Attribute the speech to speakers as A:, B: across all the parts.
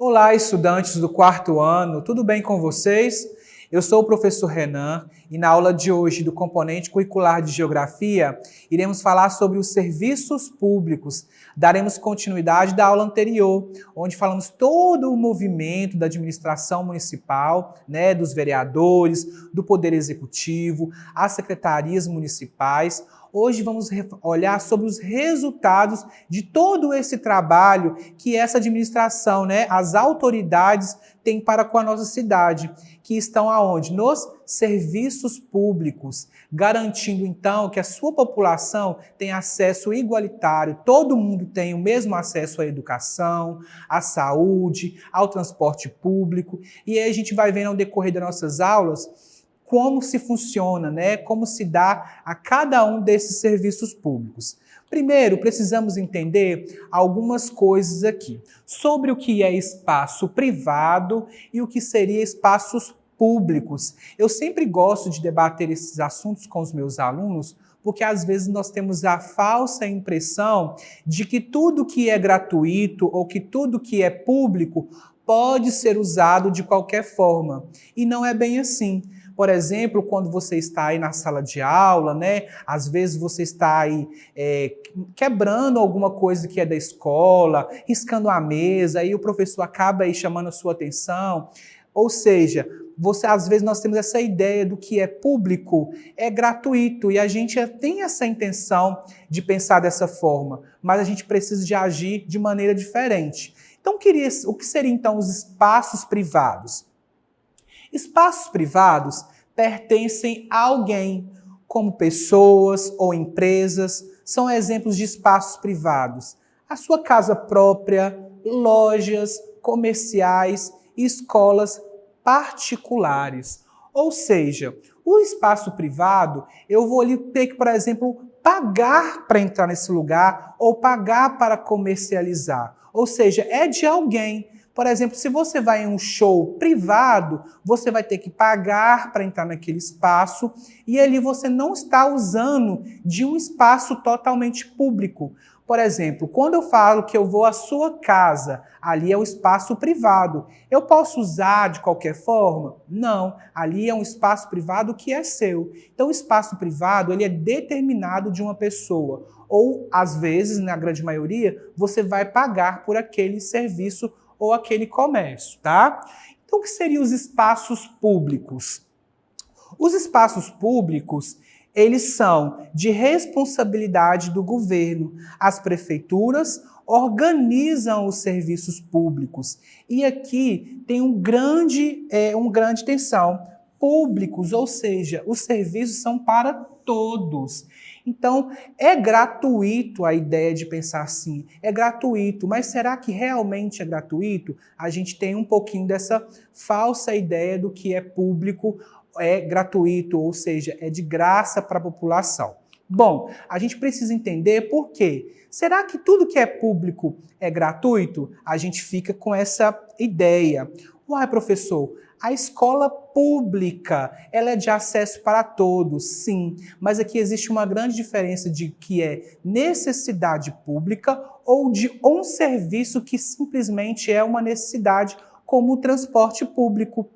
A: Olá, estudantes do quarto ano, tudo bem com vocês? Eu sou o professor Renan e na aula de hoje do componente curricular de Geografia, iremos falar sobre os serviços públicos. Daremos continuidade da aula anterior, onde falamos todo o movimento da administração municipal, dos vereadores, do Poder Executivo, as secretarias municipais. Hoje vamos olhar sobre os resultados de todo esse trabalho que essa administração, as autoridades têm para com a nossa cidade, que estão aonde? Nos serviços públicos, garantindo então que a sua população tenha acesso igualitário, todo mundo tem o mesmo acesso à educação, à saúde, ao transporte público. E aí a gente vai vendo ao decorrer das nossas aulas como se funciona, como se dá a cada um desses serviços públicos. Primeiro, precisamos entender algumas coisas aqui sobre o que é espaço privado e o que seria espaços públicos. Eu sempre gosto de debater esses assuntos com os meus alunos, porque às vezes nós temos a falsa impressão de que tudo que é gratuito ou que tudo que é público pode ser usado de qualquer forma. E não é bem assim. Por exemplo, quando você está aí na sala de aula, às vezes você está aí quebrando alguma coisa que é da escola, riscando a mesa, aí o professor acaba aí chamando a sua atenção. Ou seja, às vezes nós temos essa ideia do que é público, é gratuito, e a gente tem essa intenção de pensar dessa forma, mas a gente precisa de agir de maneira diferente. Então, o que seriam então os espaços privados? Espaços privados pertencem a alguém, como pessoas ou empresas, são exemplos de espaços privados. A sua casa própria, lojas, comerciais, escolas particulares. Ou seja, o espaço privado, eu vou ali ter que, por exemplo, pagar para entrar nesse lugar ou pagar para comercializar. Ou seja, é de alguém. Por exemplo, se você vai em um show privado, você vai ter que pagar para entrar naquele espaço e ali você não está usando de um espaço totalmente público. Por exemplo, quando eu falo que eu vou à sua casa, ali é o espaço privado. Eu posso usar de qualquer forma? Não. Ali é um espaço privado que é seu. Então, o espaço privado ele é determinado de uma pessoa. Ou, às vezes, na grande maioria, você vai pagar por aquele serviço ou aquele comércio, tá? Então, o que seriam os espaços públicos? Os espaços públicos, eles são de responsabilidade do governo. As prefeituras organizam os serviços públicos. E aqui tem uma grande tensão. Públicos, ou seja, os serviços são para todos. Então, é gratuito a ideia de pensar assim, é gratuito, mas será que realmente é gratuito? A gente tem um pouquinho dessa falsa ideia do que é público, é gratuito, ou seja, é de graça para a população. Bom, a gente precisa entender por quê. Será que tudo que é público é gratuito? A gente fica com essa ideia. Uai, professor, a escola pública, ela é de acesso para todos, sim, mas aqui existe uma grande diferença de que é necessidade pública ou de um serviço que simplesmente é uma necessidade, como o transporte público.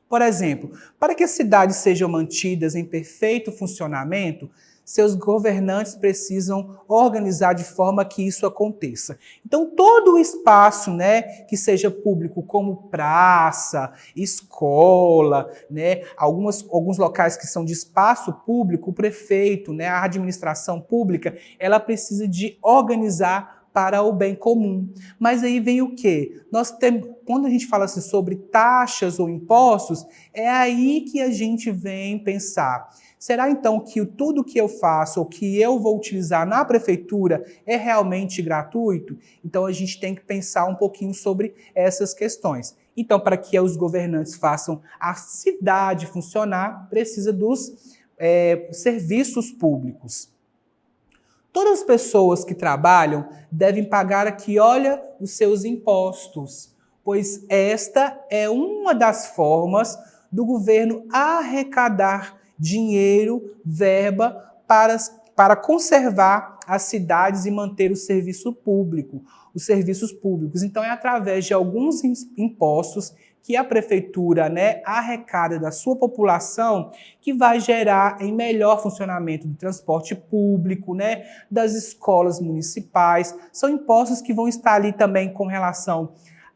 A: Por exemplo, para que as cidades sejam mantidas em perfeito funcionamento, seus governantes precisam organizar de forma que isso aconteça. Então, todo o espaço, que seja público, como praça, escola, alguns locais que são de espaço público, o prefeito, a administração pública, ela precisa de organizar para o bem comum. Mas aí vem o quê? Quando a gente fala assim sobre taxas ou impostos, é aí que a gente vem pensar. Será então que tudo que eu faço ou que eu vou utilizar na prefeitura é realmente gratuito? Então a gente tem que pensar um pouquinho sobre essas questões. Então, para que os governantes façam a cidade funcionar, precisa dos serviços públicos. Todas as pessoas que trabalham devem pagar aqui, olha, os seus impostos, pois esta é uma das formas do governo arrecadar dinheiro, verba para para conservar as cidades e manter o serviço público, os serviços públicos. Então, é através de alguns impostos que a prefeitura, né, arrecada da sua população, que vai gerar em melhor funcionamento do transporte público, né, das escolas municipais. São impostos que vão estar ali também com relação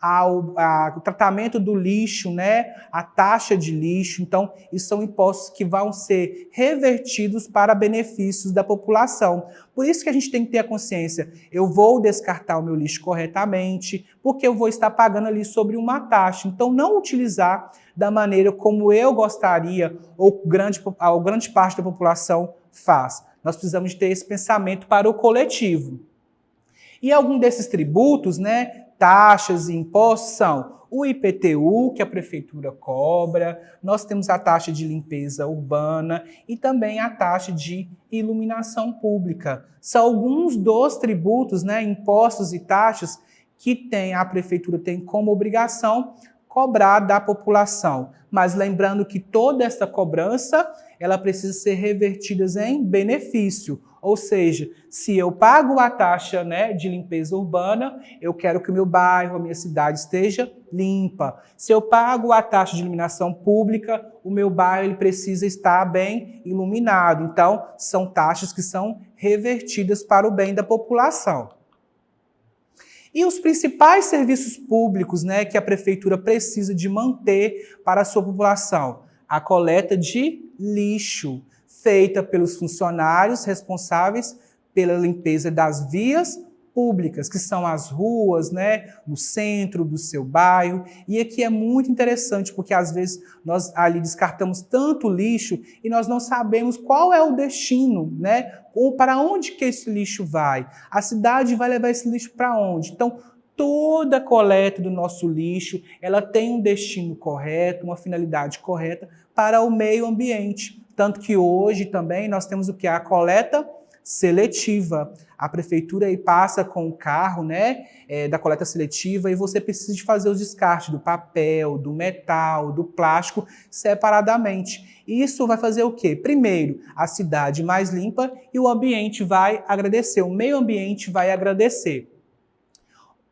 A: ao tratamento do lixo, né, a taxa de lixo. Então, isso são impostos que vão ser revertidos para benefícios da população. Por isso que a gente tem que ter a consciência, eu vou descartar o meu lixo corretamente, porque eu vou estar pagando ali sobre uma taxa. Então, não utilizar da maneira como eu gostaria ou grande parte da população faz. Nós precisamos ter esse pensamento para o coletivo. E algum desses tributos, né, taxas e impostos são o IPTU, que a prefeitura cobra, nós temos a taxa de limpeza urbana e também a taxa de iluminação pública. São alguns dos tributos, né, impostos e taxas que a prefeitura tem como obrigação cobrar da população. Mas lembrando que toda essa cobrança, ela precisa ser revertida em benefício. Ou seja, se eu pago a taxa, né, de limpeza urbana, eu quero que o meu bairro, a minha cidade esteja limpa. Se eu pago a taxa de iluminação pública, o meu bairro ele precisa estar bem iluminado. Então, são taxas que são revertidas para o bem da população. E os principais serviços públicos, né, que a prefeitura precisa de manter para a sua população? A coleta de lixo, feita pelos funcionários responsáveis pela limpeza das vias públicas, que são as ruas, né, no centro do seu bairro. E aqui é muito interessante, porque às vezes nós ali descartamos tanto lixo e nós não sabemos qual é o destino, né, ou para onde que esse lixo vai. A cidade vai levar esse lixo para onde? Então, toda a coleta do nosso lixo, ela tem um destino correto, uma finalidade correta para o meio ambiente. Tanto que hoje também nós temos o que? A coleta seletiva. A prefeitura aí passa com o carro, né, da coleta seletiva e você precisa de fazer os descartes do papel, do metal, do plástico separadamente. Isso vai fazer o quê? Primeiro, a cidade mais limpa e o ambiente vai agradecer, o meio ambiente vai agradecer.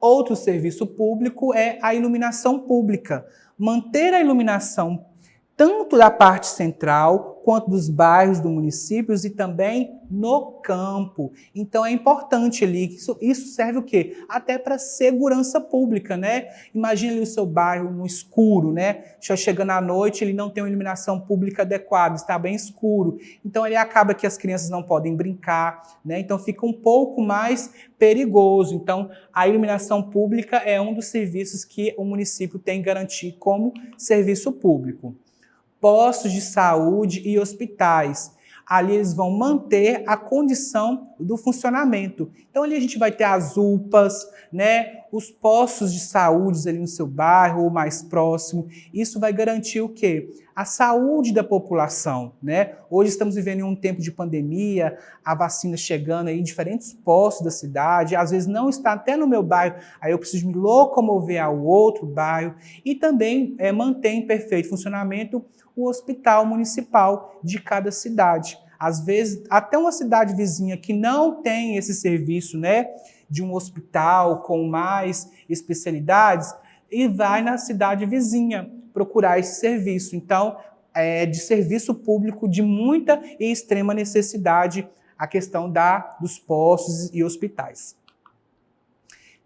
A: Outro serviço público é a iluminação pública. Manter a iluminação tanto da parte central, quanto dos bairros, dos municípios e também no campo. Então é importante ali, isso serve o quê? Até para segurança pública, né? Imagina ali o seu bairro no escuro, né? Já chegando à noite, ele não tem uma iluminação pública adequada, está bem escuro. Então ele acaba que as crianças não podem brincar, né? Então fica um pouco mais perigoso. Então a iluminação pública é um dos serviços que o município tem que garantir como serviço público. Postos de saúde e hospitais. Ali eles vão manter a condição do funcionamento. Então ali a gente vai ter as UPAs, né, os postos de saúde ali no seu bairro ou mais próximo. Isso vai garantir o quê? A saúde da população, né? Hoje estamos vivendo em um tempo de pandemia, a vacina chegando aí em diferentes postos da cidade, às vezes não está até no meu bairro, aí eu preciso me locomover ao outro bairro e também manter em perfeito funcionamento o hospital municipal de cada cidade. Às vezes, até uma cidade vizinha que não tem esse serviço, né, de um hospital com mais especialidades, e vai na cidade vizinha procurar esse serviço. Então, é de serviço público de muita e extrema necessidade a questão dos postos e hospitais.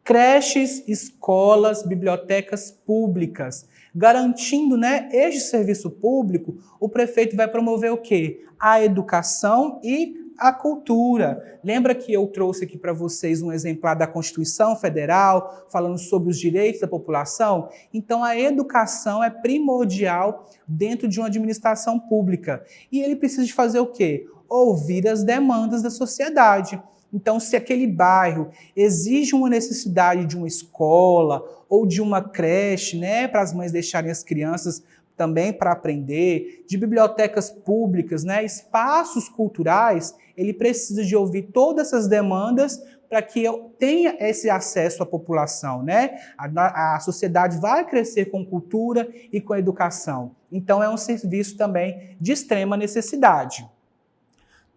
A: Creches, escolas, bibliotecas públicas. Garantindo, né, este serviço público, o prefeito vai promover o quê? A educação e a cultura. Lembra que eu trouxe aqui para vocês um exemplar da Constituição Federal, falando sobre os direitos da população? Então, a educação é primordial dentro de uma administração pública. E ele precisa de fazer o quê? Ouvir as demandas da sociedade. Então, se aquele bairro exige uma necessidade de uma escola ou de uma creche, né, para as mães deixarem as crianças também para aprender, de bibliotecas públicas, né, espaços culturais, ele precisa de ouvir todas essas demandas para que eu tenha esse acesso à população, né? A sociedade vai crescer com cultura e com educação. Então, é um serviço também de extrema necessidade.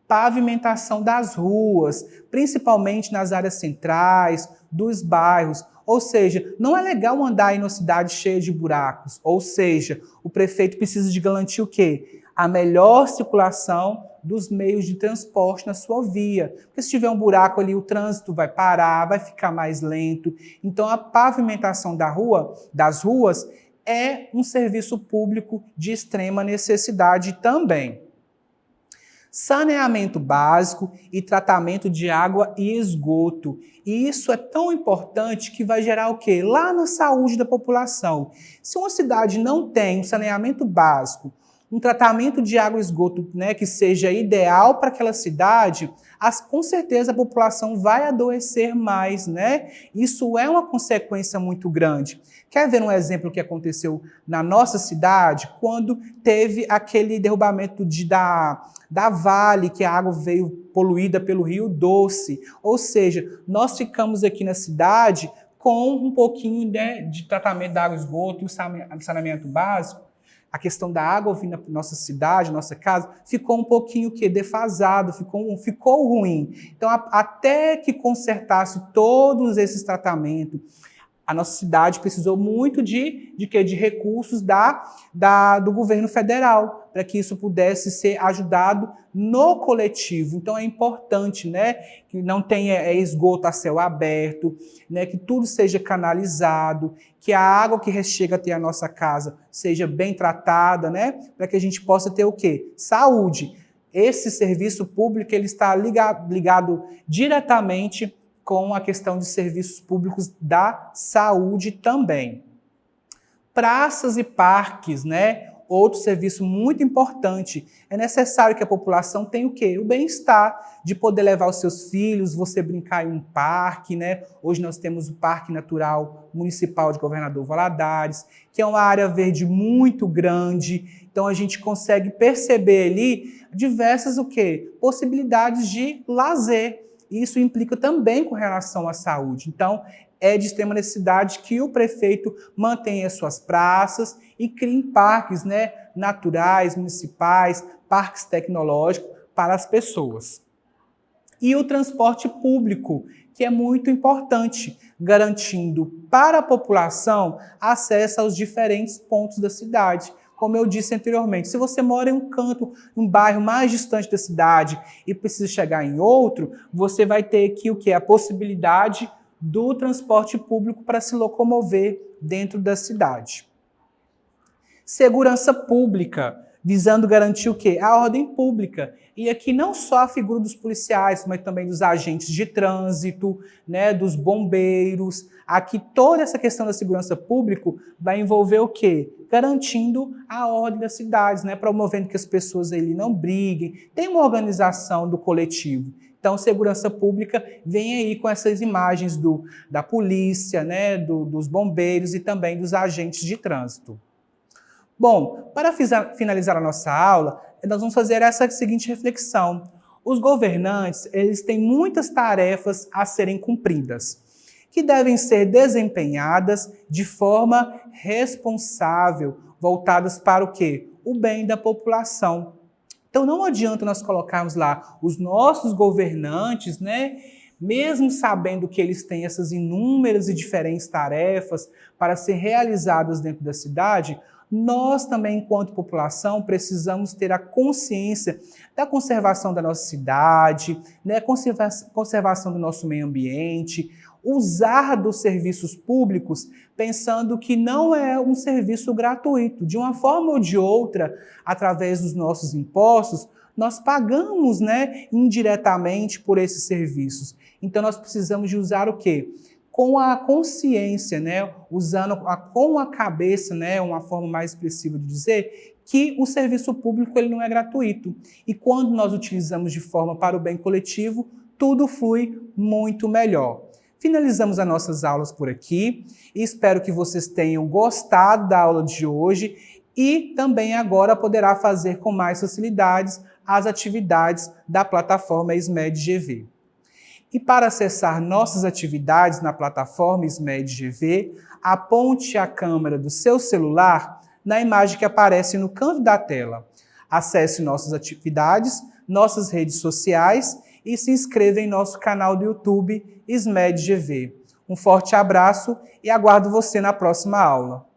A: pavimentação das ruas, principalmente nas áreas centrais, dos bairros. Ou seja, não é legal andar em uma cidade cheia de buracos. Ou seja, o prefeito precisa de garantir o quê? A melhor circulação dos meios de transporte na sua via. Porque se tiver um buraco ali, o trânsito vai parar, vai ficar mais lento. Então, a pavimentação das ruas é um serviço público de extrema necessidade também. Saneamento básico e tratamento de água e esgoto. E isso é tão importante que vai gerar o quê? Lá na saúde da população. Se uma cidade não tem um saneamento básico, um tratamento de água e esgoto, né, que seja ideal para aquela cidade, com certeza a população vai adoecer mais, né? Isso é uma consequência muito grande. Quer ver um exemplo que aconteceu na nossa cidade, quando teve aquele derrubamento da Vale, que a água veio poluída pelo Rio Doce. Ou seja, nós ficamos aqui na cidade com um pouquinho, né, de tratamento da água e esgoto e o saneamento básico. A questão da água vindo na nossa cidade, nossa casa, ficou um pouquinho defasado, ficou ruim. Então, até que consertasse todos esses tratamentos, a nossa cidade precisou muito de recursos do governo federal, para que isso pudesse ser ajudado no coletivo. Então é importante, né, que não tenha esgoto a céu aberto, né, que tudo seja canalizado, que a água que chega até a nossa casa seja bem tratada, né, para que a gente possa ter o quê? Saúde. Esse serviço público ele está ligado diretamente com a questão de serviços públicos da saúde também. Praças e parques, né? Outro serviço muito importante. É necessário que a população tenha o quê? O bem-estar, de poder levar os seus filhos, você brincar em um parque, né? Hoje nós temos o Parque Natural Municipal de Governador Valadares, que é uma área verde muito grande. Então a gente consegue perceber ali diversas o quê? Possibilidades de lazer. Isso implica também com relação à saúde. Então, é de extrema necessidade que o prefeito mantenha suas praças e crie parques, né, naturais, municipais, parques tecnológicos para as pessoas. E o transporte público, que é muito importante, garantindo para a população acesso aos diferentes pontos da cidade. Como eu disse anteriormente, se você mora em um canto, um bairro mais distante da cidade e precisa chegar em outro, você vai ter aqui o quê? A possibilidade do transporte público para se locomover dentro da cidade. Segurança pública, visando garantir o quê? A ordem pública. E aqui não só a figura dos policiais, mas também dos agentes de trânsito, né, dos bombeiros. Aqui toda essa questão da segurança pública vai envolver o quê? Garantindo a ordem das cidades, né, promovendo que as pessoas ali não briguem. Tem uma organização do coletivo. Então, segurança pública vem aí com essas imagens da polícia, né, dos bombeiros e também dos agentes de trânsito. Bom, para finalizar a nossa aula, nós vamos fazer essa seguinte reflexão. Os governantes, eles têm muitas tarefas a serem cumpridas, que devem ser desempenhadas de forma responsável, voltadas para o quê? O bem da população. Então não adianta nós colocarmos lá os nossos governantes, né? Mesmo sabendo que eles têm essas inúmeras e diferentes tarefas para ser realizadas dentro da cidade, nós também, enquanto população, precisamos ter a consciência da conservação da nossa cidade, né, conservação do nosso meio ambiente, usar dos serviços públicos pensando que não é um serviço gratuito. De uma forma ou de outra, através dos nossos impostos, nós pagamos, né, indiretamente por esses serviços. Então nós precisamos de usar o quê? Com a consciência, né, com a cabeça, né, uma forma mais expressiva de dizer, que o serviço público ele não é gratuito. E quando nós utilizamos de forma para o bem coletivo, tudo flui muito melhor. Finalizamos as nossas aulas por aqui e espero que vocês tenham gostado da aula de hoje e também agora poderá fazer com mais facilidades as atividades da plataforma SMED GV. E para acessar nossas atividades na plataforma SMED GV, aponte a câmera do seu celular na imagem que aparece no canto da tela. Acesse nossas atividades nossas redes sociais e se inscreva em nosso canal do YouTube SMED GV. Um forte abraço e aguardo você na próxima aula.